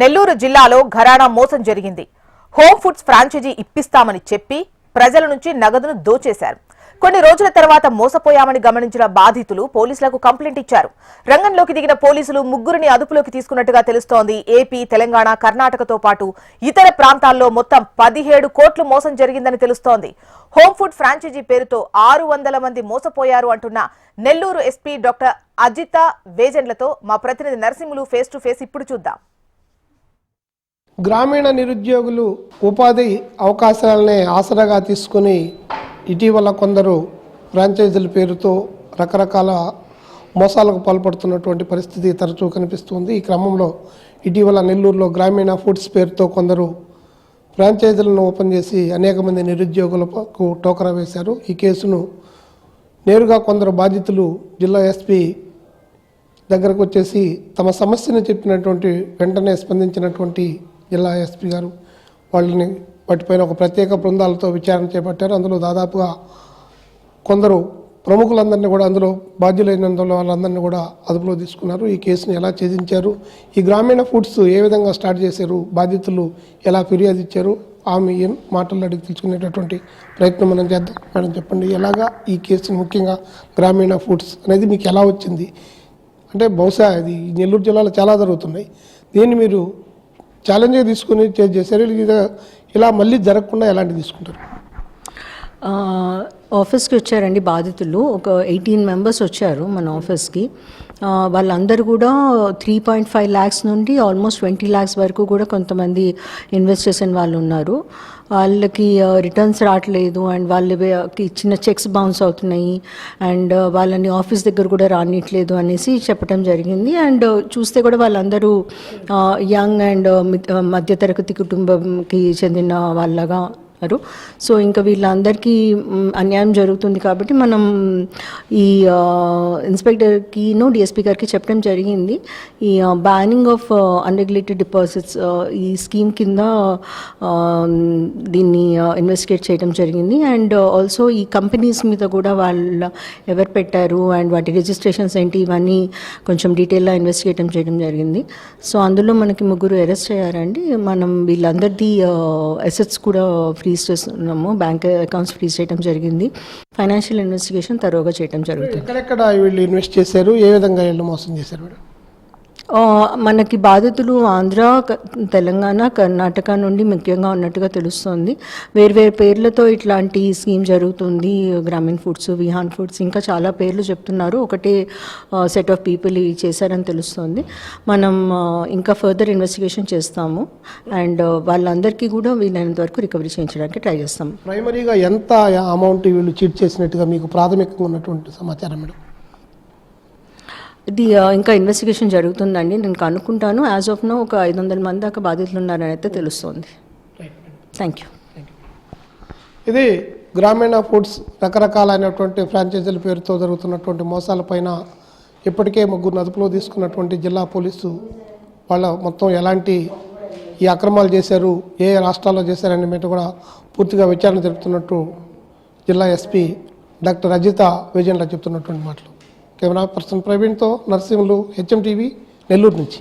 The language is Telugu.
నెల్లూరు జిల్లాలో ఘరానా మోసం జరిగింది. హోమ్ ఫుడ్స్ ఫ్రాంచైజీ ఇప్పిస్తామని చెప్పి ప్రజల నుంచి నగదును దోచేశారు. కొన్ని రోజుల తర్వాత మోసపోయామని గమనించిన బాధితులు పోలీసులకు కంప్లైంట్ ఇచ్చారు. రంగంలోకి దిగిన పోలీసులు ముగ్గురిని అదుపులోకి తీసుకున్నట్టుగా తెలుస్తోంది. ఏపీ, తెలంగాణ, కర్ణాటకతో పాటు ఇతర ప్రాంతాల్లో మొత్తం 17 కోట్లు మోసం జరిగిందని తెలుస్తోంది. హోమ్ ఫుడ్ ఫ్రాంచైజీ పేరుతో 600 మంది మోసపోయారు అంటున్న నెల్లూరు ఎస్పీ డాక్టర్ అజిత వేజెండ్లతో మా ప్రతినిధి నరసింహులు ఫేస్ టు ఫేస్ ఇప్పుడు చూద్దాం. గ్రామీణ నిరుద్యోగులు ఉపాధి అవకాశాలనే ఆసరాగా తీసుకుని ఇటీవల కొందరు ఫ్రాంచైజీల పేరుతో రకరకాల మోసాలకు పాల్పడుతున్నటువంటి పరిస్థితి తరచూ కనిపిస్తుంది. ఈ క్రమంలో ఇటీవల నెల్లూరులో గ్రామీణ ఫుడ్స్ పేరుతో కొందరు ఫ్రాంచైజీలను ఓపెన్ చేసి అనేక మంది నిరుద్యోగులకు టోకరా వేశారు. ఈ కేసును నేరుగా కొందరు బాధితులు జిల్లా ఎస్పీ దగ్గరకు వచ్చేసి తమ సమస్యను చెప్పినటువంటి వెంటనే స్పందించినటువంటి జిల్లా ఎస్పీ గారు వాళ్ళని వాటిపైన ఒక ప్రత్యేక బృందాలతో విచారణ చేపట్టారు. అందులో దాదాపుగా కొందరు ప్రముఖులందరినీ కూడా, అందులో బాధ్యులైన వాళ్ళందరినీ కూడా అదుపులో తీసుకున్నారు. ఈ కేసును ఎలా ఛేదించారు, ఈ గ్రామీణ ఫుడ్స్ ఏ విధంగా స్టార్ట్ చేశారు, బాధితులు ఎలా ఫిర్యాదు ఇచ్చారు, ఆమె ఏం మాటలు అడిగి తెలుసుకునేటటువంటి ప్రయత్నం మనం చేద్దాం. మేడం చెప్పండి, ఎలాగా ఈ కేసును, ముఖ్యంగా గ్రామీణ ఫుడ్స్ అనేది మీకు ఎలా వచ్చింది? అంటే బహుశా ఇది నెల్లూరు జిల్లాలో చాలా జరుగుతున్నాయి, దీన్ని మీరు ఛాలెంజ్గా తీసుకుని చేశారు. ఇలా మళ్ళీ జరగకుండా ఎలాంటి తీసుకుంటారు? ఆఫీస్కి వచ్చారండి బాధితులు. ఒక 18 మెంబర్స్ వచ్చారు మన ఆఫీస్కి. వాళ్ళందరూ కూడా 3.5 lakhs నుండి ఆల్మోస్ట్ 20 lakhs వరకు కూడా కొంతమంది ఇన్వెస్ట్ చేసిన వాళ్ళు ఉన్నారు. వాళ్ళకి రిటర్న్స్ రావట్లేదు అండ్ వాళ్ళకి ఇచ్చిన చెక్స్ బౌన్స్ అవుతున్నాయి అండ్ వాళ్ళని ఆఫీస్ దగ్గర కూడా రానిట్లేదు అనేసి చెప్పడం జరిగింది. అండ్ చూస్తే కూడా వాళ్ళందరూ యంగ్ అండ్ మధ్యతరగతి కుటుంబంకి చెందిన వాళ్ళగా. సో ఇంకా వీళ్ళందరికీ అన్యాయం జరుగుతుంది కాబట్టి మనం ఈ ఇన్స్పెక్టర్కి డిఎస్పీ గారికి చెప్పడం జరిగింది. ఈ బ్యానింగ్ ఆఫ్ అన్రెగ్యులేటెడ్ డిపాజిట్స్ ఈ స్కీమ్ కింద దీన్ని ఇన్వెస్టిగేట్ చేయడం జరిగింది. అండ్ ఆల్సో ఈ కంపెనీస్ మీద కూడా వాళ్ళు ఎవరు పెట్టారు అండ్ వాటి రిజిస్ట్రేషన్స్ ఏంటి ఇవన్నీ కొంచెం డీటెయిల్గా ఇన్వెస్టిగేట్ చేయడం జరిగింది. సో అందులో మనకి 3 అరెస్ట్ అయ్యారండి. మనం వీళ్ళందరిది అసెట్స్ కూడా ఫ్రీజ్ చేస్తున్నాము, బ్యాంక్ అకౌంట్స్ ఫ్రీజ్ చేయడం జరిగింది. ఫైనాన్షియల్ ఇన్వెస్టిగేషన్ తరోగా చేయడం జరుగుతుంది. ఎక్కడెక్కడ వీళ్ళు ఇన్వెస్ట్ చేశారు, ఏ విధంగా వీళ్ళు మోసం చేశారు మేడం? మనకి బాధితులు ఆంధ్ర, తెలంగాణ, కర్ణాటక నుండి ముఖ్యంగా ఉన్నట్టుగా తెలుస్తుంది. వేర్వేరు పేర్లతో ఇట్లాంటి స్కీమ్ జరుగుతుంది. గ్రామీణ ఫుడ్స్, విహాన్ ఫుడ్స్, ఇంకా చాలా పేర్లు చెప్తున్నారు. ఒకటే సెట్ ఆఫ్ పీపుల్ చేశారని తెలుస్తుంది. మనం ఇంకా ఫర్దర్ ఇన్వెస్టిగేషన్ చేస్తాము అండ్ వాళ్ళందరికీ కూడా వీలైనంత వరకు రికవరీ చేయించడానికి ట్రై చేస్తాము. ప్రైమరీగా ఎంత అమౌంట్ వీళ్ళు చీట్ చేసినట్టుగా మీకు ప్రాథమికంగా ఉన్నటువంటి సమాచారం మేడం? ఇది ఇంకా ఇన్వెస్టిగేషన్ జరుగుతుందండి. నేను కనుక్కుంటాను. యాజ్ ఆఫ్ నో ఒక 500 మంది దాకా బాధితులు ఉన్నారని అయితే తెలుస్తుంది. Thank you. ఇది గ్రామీణ ఫుడ్స్ రకరకాలైనటువంటి ఫ్రాంచైజీల పేరుతో జరుగుతున్నటువంటి మోసాలపైన ఇప్పటికే 3 అదుపులో తీసుకున్నటువంటి జిల్లా పోలీసు వాళ్ళ మొత్తం ఎలాంటి ఈ అక్రమాలు చేశారు, ఏ రాష్ట్రాల్లో చేశారనే మీద కూడా పూర్తిగా విచారణ జరుపుతున్నట్టు జిల్లా ఎస్పీ డాక్టర్ అజిత వేజెండ్ల చెప్తున్నటువంటి మాటలు. కెమెరా పర్సన్ ప్రవీణ్తో నరసింహులు, HM టీవీ, నెల్లూరు నుంచి.